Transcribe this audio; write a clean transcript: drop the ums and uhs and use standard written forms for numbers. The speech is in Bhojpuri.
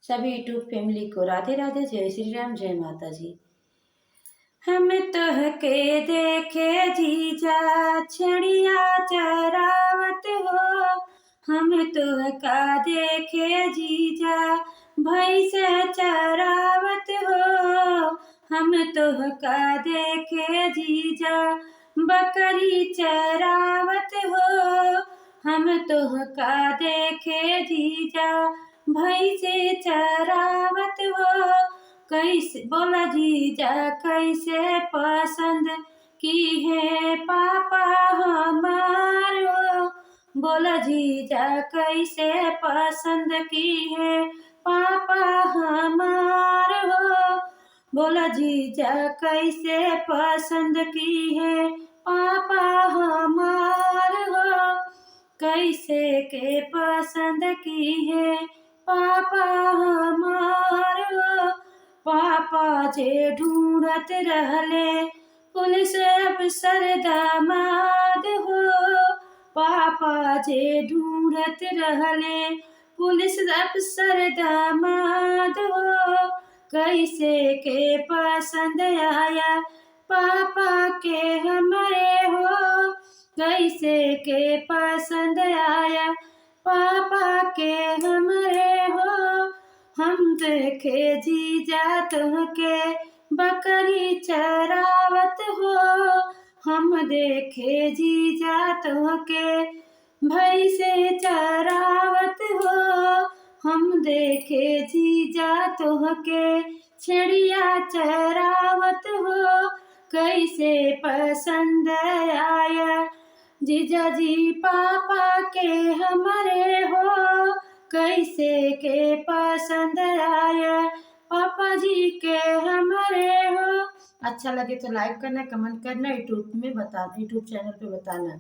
सभी यूट्यूब फैमिली को राधे राधे, जय श्री राम, जय माता जी। हम तोहके देखे जीजा छड़िया चरावत हो, हम तोहका देखे जीजा भैंस चरावत हो, हम तोहका देखे जीजा बकरी चरावत हो, हम तोहका देखे जीजा भैंसे चरावत हो। कैसे बोला जीजा कैसे पसंद की है पापा हमारो, बोला जीजा कैसे पसंद की है पापा हमारो, बोला जीजा कैसे पसंद की है पापा हमारो, कैसे के पसंद की है पापा हमारो। पापा जे ढूंढत रहले पुलिस अफसर दामाद हो, पापा जे ढूंढत रहले पुलिस अफसर दामाद हो, कैसे के पसंद आया पापा के हमारे हो, कैसे के पसंद आया पापा के हमारे हो। हम देखे जीजा तुहके बकरी चरावत हो, हम देखे जीजा तुहके भैंसे चरावत हो, हम देखे जीजा तुहके चिड़िया चरावत हो, कैसे पसंद आया जीजा जी पापा के हमारे हो, कैसे के पसंद आया पापा जी के हमारे हो। अच्छा लगे तो लाइक करना, कमेंट करना, यूट्यूब चैनल पे बताना।